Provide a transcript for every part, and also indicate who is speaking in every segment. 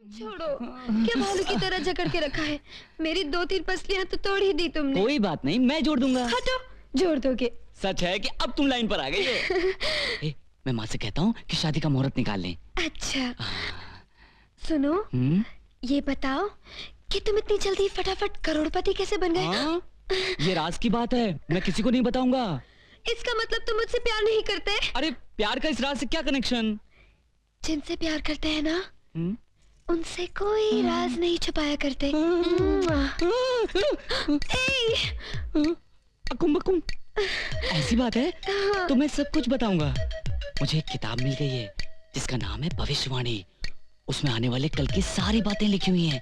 Speaker 1: छोड़ो, क्या भालू की तरह जकड़ के रखा है? मेरी 2-3 पसलियां तो तोड़ ही दी तुमने।
Speaker 2: कोई बात नहीं, मैं जोड़ दूंगा।
Speaker 1: हटो, जोड़ दोगे?
Speaker 2: सच है कि अब तुम लाइन पर आ गई हो। मैं माँ से कहता हूँ कि शादी का मुहूर्त निकाल लें।
Speaker 1: अच्छा, सुनो, ये बताओ कि तुम इतनी जल्दी फटाफट करोड़पति कैसे बन गए?
Speaker 2: हाँ? ये राज की बात है, मैं किसी को नहीं बताऊंगा।
Speaker 1: इसका मतलब तुम मुझसे प्यार नहीं करते?
Speaker 2: अरे प्यार का इस राज से क्या कनेक्शन?
Speaker 1: जिनसे प्यार करते हैं ना, उनसे कोई राज नहीं छुपाया करते।
Speaker 2: ऐसी बात है तो मैं सब कुछ बताऊंगा। मुझे एक किताब मिल गई है जिसका नाम है भविष्यवाणी। उसमें आने वाले कल की सारी बातें लिखी हुई हैं,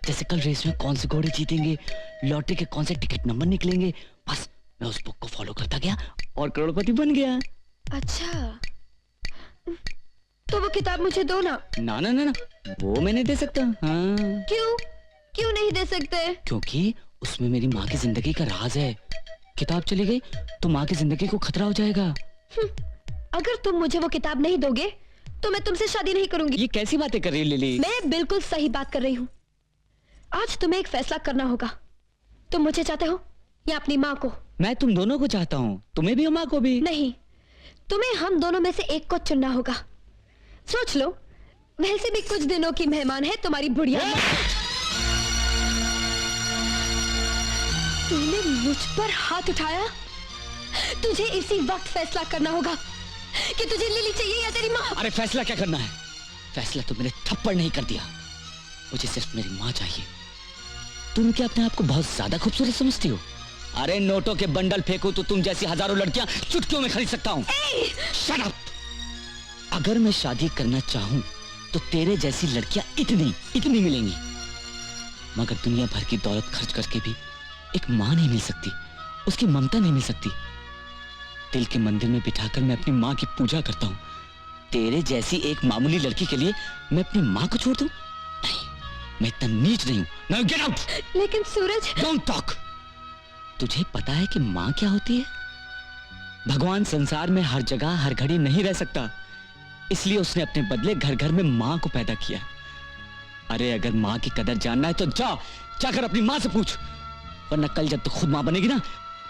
Speaker 2: जैसे कल रेस में कौन से घोड़े जीतेंगे, लॉटरी के कौन से टिकट नंबर निकलेंगे। बस मैं उस बुक को फॉलो करता गया और करोड़पति बन गया।
Speaker 1: अच्छा, तो वो किताब मुझे दो ना।
Speaker 2: ना ना ना ना, वो मैं नहीं दे सकता। हाँ।
Speaker 1: क्यों नहीं दे सकते?
Speaker 2: क्योंकि उसमें मेरी माँ की जिंदगी का राज है। किताब चली गई तो माँ की जिंदगी को खतरा हो जाएगा।
Speaker 1: अगर तुम मुझे वो किताब नहीं दोगे तो मैं तुमसे शादी नहीं करूंगी।
Speaker 2: ये कैसी बातें कर रही है लिली?
Speaker 1: मैं बिल्कुल सही बात कर रही हूँ। आज तुम्हें एक फैसला करना होगा। तुम मुझे चाहते हो या अपनी माँ को?
Speaker 2: मैं तुम दोनों को चाहता हूँ, तुम्हें भी और माँ को भी।
Speaker 1: नहीं, तुम्हें हम दोनों में से एक को चुनना होगा। सोच लो, वैसे भी कुछ दिनों की मेहमान है तुम्हारी बुढ़िया। तूने मुझ पर हाथ उठाया? तुझे इसी वक्त फैसला करना होगा कि तुझे लिली चाहिए या तेरी माँ।
Speaker 2: अरे फैसला क्या करना है? फैसला तो मैंने थप्पड़ नहीं कर दिया। मुझे सिर्फ मेरी माँ चाहिए। तुम क्या अपने आप को बहुत ज्यादा खूबसूरत समझती हो? अरे नोटों के बंडल फेंकू तो तुम जैसी हजारों लड़कियां चुटकियों में खरीद सकता हूँ। Shut up! अगर मैं शादी करना चाहूं तो तेरे जैसी लड़कियां इतनी मिलेंगी, मगर दुनिया भर की दौलत खर्च करके भी एक माँ नहीं मिल सकती, उसकी ममता नहीं मिल सकती। दिल के मंदिर में बिठाकर मैं अपनी माँ की पूजा करता हूँ। तेरे जैसी एक मामूली लड़की के लिए मैं अपनी माँ को छोड़ दूं? नहीं, मैं इतना नीच नहीं हूँ। Now get out!
Speaker 1: लेकिन सूरज,
Speaker 2: डोंट टॉक। तुझे पता है कि माँ क्या होती है? भगवान संसार में हर जगह हर घड़ी नहीं रह सकता, इसलिए उसने अपने बदले घर घर में माँ को पैदा किया। अरे अगर माँ की कदर जानना है तो जाकर अपनी माँ से पूछ, वरना कल जब तू खुद माँ बनेगी ना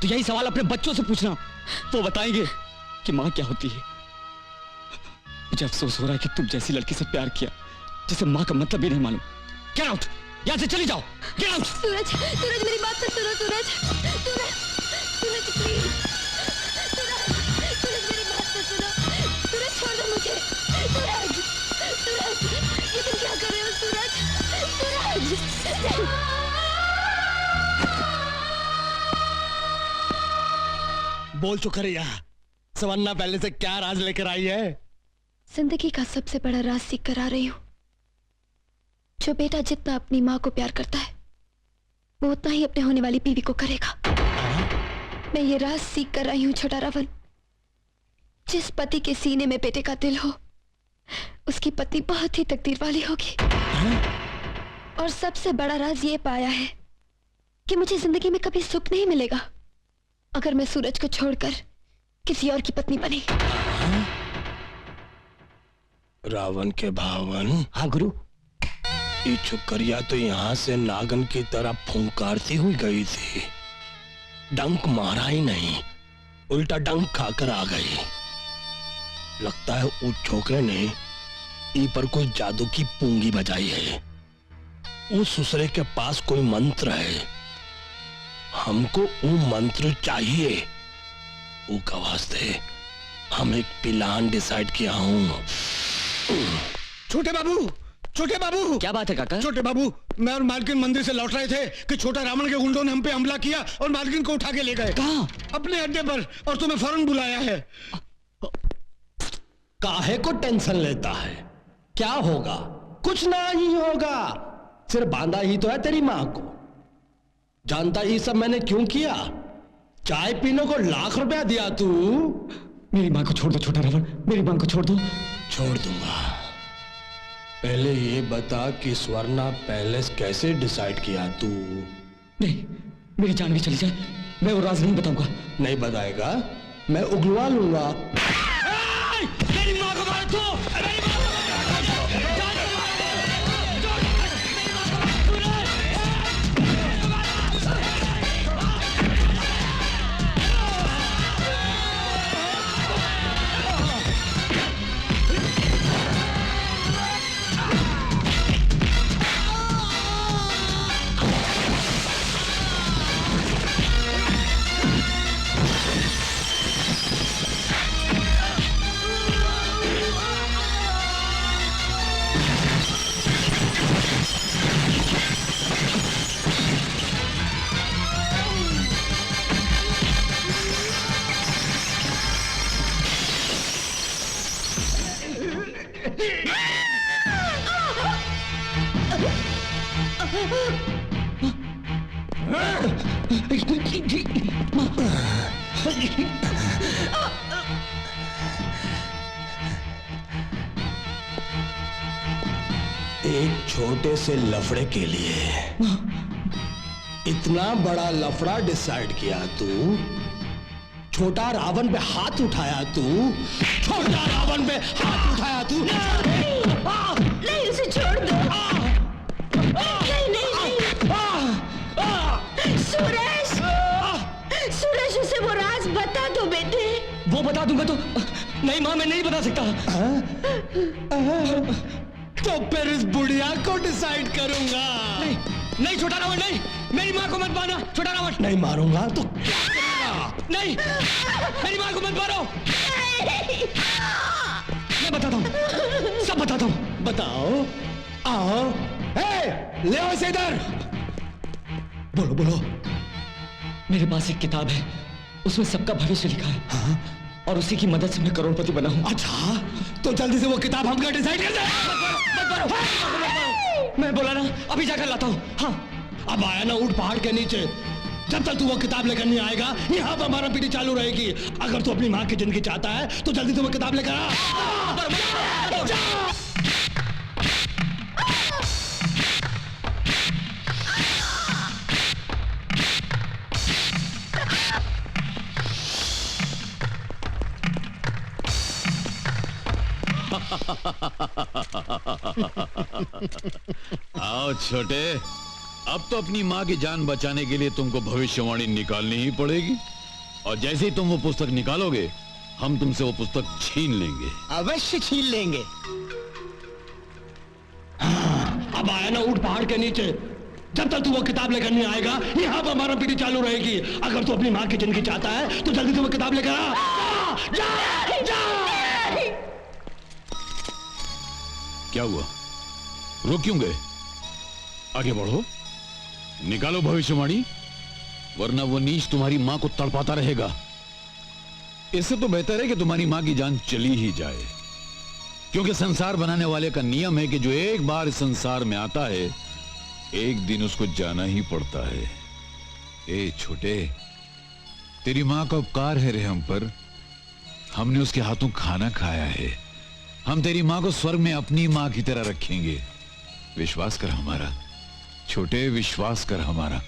Speaker 2: तो यही सवाल अपने बच्चों से पूछना, वो बताएंगे कि माँ क्या होती है। मुझे अफसोस हो रहा है कि तुम जैसी लड़की से प्यार किया जिसे माँ का मतलब भी नहीं मालूम। Get out! यहाँ से चली जाओ। Get out!
Speaker 1: सूरज मेरी बात तो सुनो। सूरज प्लीज, सूरज मेरी बात तो सुनो। सूरज छोड़ दो मुझे। सूरज ये तुम क्या कर रहे हो? सूरज
Speaker 3: बोल चुका रही सवन्ना पहले से क्या राज लेकर आई है?
Speaker 1: जिंदगी का सबसे बड़ा राज सीख कर आ रही हूँ। जो बेटा जितना अपनी माँ को प्यार करता है वो उतना ही अपने होने वाली बीवी को करेगा। मैं ये राज सीख कर आई हूँ छोटा रावण। जिस पति के सीने में बेटे का दिल हो उसकी पत्नी बहुत ही तकदीर वाली होगी। और सबसे बड़ा राज ये पाया है कि मुझे जिंदगी में कभी सुख नहीं मिलेगा अगर मैं सूरज को छोड़कर किसी और की पत्नी बनी।
Speaker 3: रावण के भावन।
Speaker 2: हाँ गुरु।
Speaker 3: ये चुकरिया तो यहाँ से नागन की तरह फुंकारती हुई गई थी, डंक मारा ही नहीं, उल्टा डंक खाकर आ गई। लगता है उस छोकरे ने ई पर कोई जादू की पूंगी बजाई है। उस ससुरे के पास कोई मंत्र है, हमको वो मंत्र चाहिए। वो का वास्ते हम एक प्लान डिसाइड किया हूँ। छोटे बाबू
Speaker 2: क्या बात है काका?
Speaker 3: छोटे बाबू, मैं और मालकिन मंदिर से लौट रहे थे कि छोटा रावण के गुंडों ने हम पे हमला किया और मालकिन को उठा के ले गए।
Speaker 2: कहाँ?
Speaker 3: अपने अड्डे पर, और तुम्हें फौरन बुलाया है। काहे को टेंशन लेता है? क्या होगा? कुछ नहीं होगा, सिर्फ बांधा ही तो है तेरी माँ को। जानता ही सब मैंने क्यों किया? चाय पीने को लाख रुपया दिया तू।
Speaker 2: मेरी माँ को छोड़ दो छोटा रावण, मेरी माँ को छोड़ दो।
Speaker 3: छोड़ दूंगा। पहले ये बता कि स्वर्णा पैलेस कैसे डिसाइड किया तू?
Speaker 2: नहीं, मेरी जान भी चली जाए मैं वो राज नहीं बताऊंगा।
Speaker 3: नहीं बताएगा? मैं उगलवा लूंगा।
Speaker 2: मेरी माँ को मारो तो! मेरी माँ को मारो!
Speaker 3: एक छोटे से लफड़े के लिए इतना बड़ा लफड़ा डिसाइड किया तू। छोटा रावण पे हाथ उठाया तू। छोटा रावण पे हाथ उठाया तू।
Speaker 1: नहीं, उसे छोड़ दो। नहीं नहीं सूरज, सूरज उसे वो राज बता दो बेटे।
Speaker 2: वो बता दूंगा तो। नहीं माँ, मैं नहीं बता सकता।
Speaker 3: तो फिर इस बुढ़िया को डिसाइड करूंगा।
Speaker 2: नहीं नहीं छोटा रावण, नहीं, मेरी माँ को मत मारना छोटा रावण।
Speaker 3: नहीं मारूंगा तो क्या करेगा?
Speaker 2: नहीं, मेरी माँ को मत मारो। मैं बताता हूँ, सब बताता हूँ।
Speaker 3: बताओ। आओ। ले आओ इसे इधर। बोलो बोलो।
Speaker 2: मेरे पास एक किताब है, उसमें सबका भविष्य लिखा है।
Speaker 3: हाँ?
Speaker 2: और उसी की मदद से मैं करोड़पति बना हूँ।
Speaker 3: अच्छा, तो जल्दी से वो किताब हमका डिसाइड कर दे।
Speaker 2: मैं बोला ना, अभी जाकर लाता हूँ। हाँ,
Speaker 3: अब आया ना ऊंट पहाड़ के नीचे। जब तक तू वो किताब लेकर नहीं आएगा, यहाँ पर हमारा पीढ़ी चालू रहेगी। अगर तू अपनी माँ की जिंदगी चाहता है तो जल्दी से वो किताब लेकर आ।
Speaker 4: आओ छोटे, अब तो अपनी माँ की जान बचाने के लिए तुमको भविष्यवाणी निकालनी ही पड़ेगी। और जैसे ही तुम वो पुस्तक निकालोगे, हम तुमसे वो पुस्तक छीन लेंगे।
Speaker 5: अवश्य छीन लेंगे।
Speaker 3: अब आया ना ऊंट पहाड़ के नीचे। जब तक तू वो किताब लेकर नहीं आएगा, यहाँ पर हमारा पीढ़ी चालू रहेगी। अगर तू अपनी माँ की जिंदगी चाहता है तो जल्दी से वो किताब लेकर आ। जा, जा।
Speaker 4: क्या हुआ? रुक क्यों गए? आगे बढ़ो, निकालो भविष्यवाणी, वरना वो नीच तुम्हारी मां को तड़पाता रहेगा। इससे तो बेहतर है कि तुम्हारी मां की जान चली ही जाए, क्योंकि संसार बनाने वाले का नियम है कि जो एक बार इस संसार में आता है, एक दिन उसको जाना ही पड़ता है। ए छोटे, तेरी मां का उपकार है रे हम पर। हमने उसके हाथों खाना खाया है। हम तेरी मां को स्वर्ग में अपनी मां की तरह रखेंगे। विश्वास कर हमारा छोटे, विश्वास कर हमारा।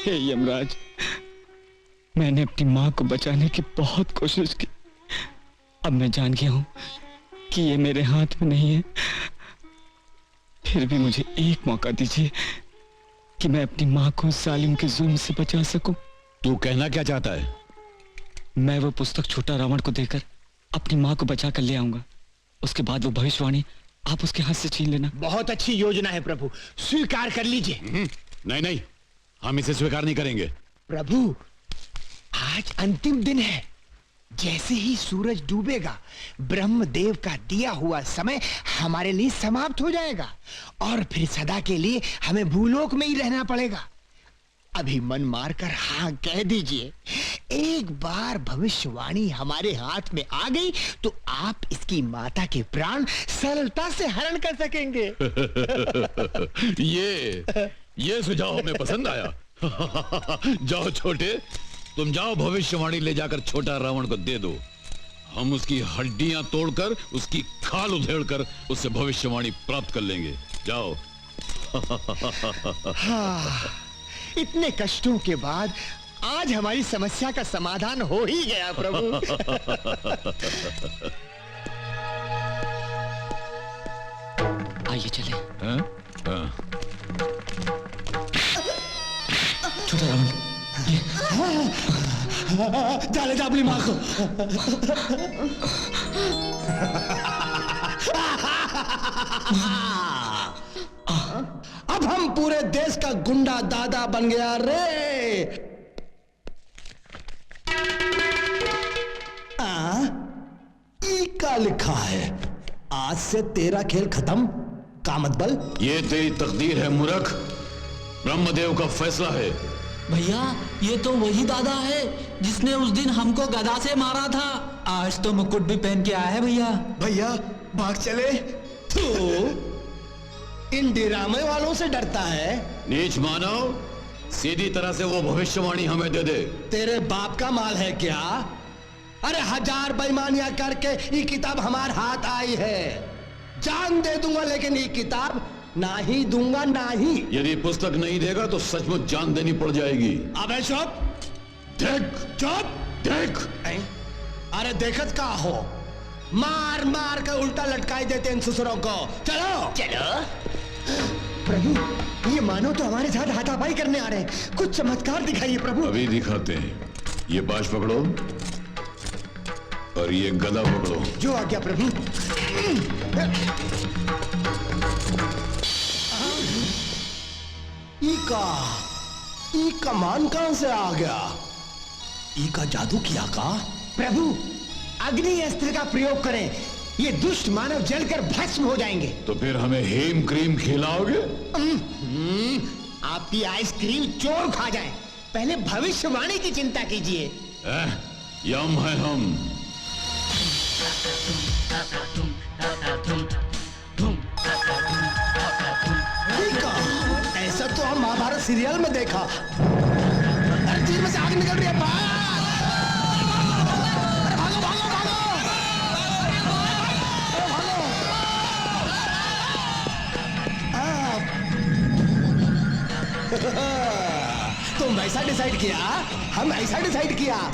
Speaker 2: हे यमराज, मैंने अपनी माँ को बचाने की बहुत कोशिश की। अब मैं जान गया हूं कि ये मेरे हाथ में नहीं है। फिर भी मुझे एक मौका दीजिए कि मैं अपनी माँ को जालिम के जुल्म से बचा सकूं।
Speaker 4: तू कहना क्या चाहता है?
Speaker 2: मैं वो पुस्तक छोटा रावण को देकर अपनी माँ को बचा कर ले आऊंगा। उसके बाद वो भविष्यवाणी आप उसके हाथ से छीन लेना।
Speaker 5: बहुत अच्छी योजना है प्रभु, स्वीकार कर लीजिए।
Speaker 4: नहीं नहीं, हम इसे स्वीकार नहीं करेंगे।
Speaker 5: प्रभु, आज अंतिम दिन है। जैसे ही सूरज डूबेगा, ब्रह्मदेव का दिया हुआ समय हमारे लिए समाप्त हो जाएगा और फिर सदा के लिए हमें भूलोक में ही रहना पड़ेगा। अभी मन मारकर हाँ कह दीजिए। एक बार भविष्यवाणी हमारे हाथ में आ गई तो आप इसकी माता के प्राण सरलता से हरण कर सकेंगे।
Speaker 4: ये सुझाव हमें पसंद आया। जाओ छोटे, तुम जाओ, भविष्यवाणी ले जाकर छोटा रावण को दे दो। हम उसकी हड्डियां तोड़कर, उसकी खाल उधेड़कर उससे भविष्यवाणी प्राप्त कर लेंगे। जाओ।
Speaker 5: हाँ, इतने कष्टों के बाद आज हमारी समस्या का समाधान हो ही गया प्रभु।
Speaker 2: आइए चले।
Speaker 4: हाँ? हाँ।
Speaker 2: छोटा रावण,
Speaker 3: जा ले जा अपनी माँ को। अब हम पूरे देश का गुंडा दादा बन गया रे। ई का लिखा है, आज से तेरा खेल खत्म। कामतबल,
Speaker 4: ये तेरी तकदीर है मूर्ख। ब्रह्मदेव का फैसला है।
Speaker 6: भैया, ये तो वही दादा है जिसने उस दिन हमको गदा से मारा था। आज तो मुकुट भी पहन के आया है भैया।
Speaker 5: भैया भाग चले।
Speaker 3: तो इन ड्रामे वालों से डरता है?
Speaker 4: नीच मानव, सीधी तरह से वो भविष्यवाणी हमें दे दे।
Speaker 3: तेरे बाप का माल है क्या? अरे 1000 बेईमानियां करके ये किताब हमारे हाथ आई है। जान दे दूंगा लेकिन ये किताब ना ही दूंगा, ना ही।
Speaker 4: यदि पुस्तक नहीं देगा तो सचमुच जान देनी पड़ जाएगी।
Speaker 3: अबे चुप!
Speaker 4: देख
Speaker 3: चुप!
Speaker 4: देख।
Speaker 3: अरे देखत का हो, मार मार कर उल्टा लटकाई देते इन ससुरों को। चलो
Speaker 5: चलो। प्रभु, ये मानो तो हमारे साथ हाथापाई करने आ रहे हैं। कुछ चमत्कार दिखाइए प्रभु।
Speaker 4: अभी दिखाते हैं। ये बाज पकड़ो और ये गदा पकड़ो।
Speaker 5: जो आज्ञा प्रभु।
Speaker 3: ई कमान कहां से आ गया? ई का जादू किया का?
Speaker 5: प्रभु, अग्नि अस्त्र का प्रयोग करें, ये दुष्ट मानव जलकर भस्म हो जाएंगे।
Speaker 4: तो फिर हमें हेम क्रीम खिलाओगे?
Speaker 5: आपकी आइसक्रीम चोर खा जाए, पहले भविष्यवाणी की चिंता कीजिए।
Speaker 4: यम है हम।
Speaker 3: ऐसा तो हम महाभारत सीरियल में देखा। अरे तीर में से आग निकल रही है। भागो भागो भागो! तुम ऐसा डिसाइड किया, हम ऐसा डिसाइड किया।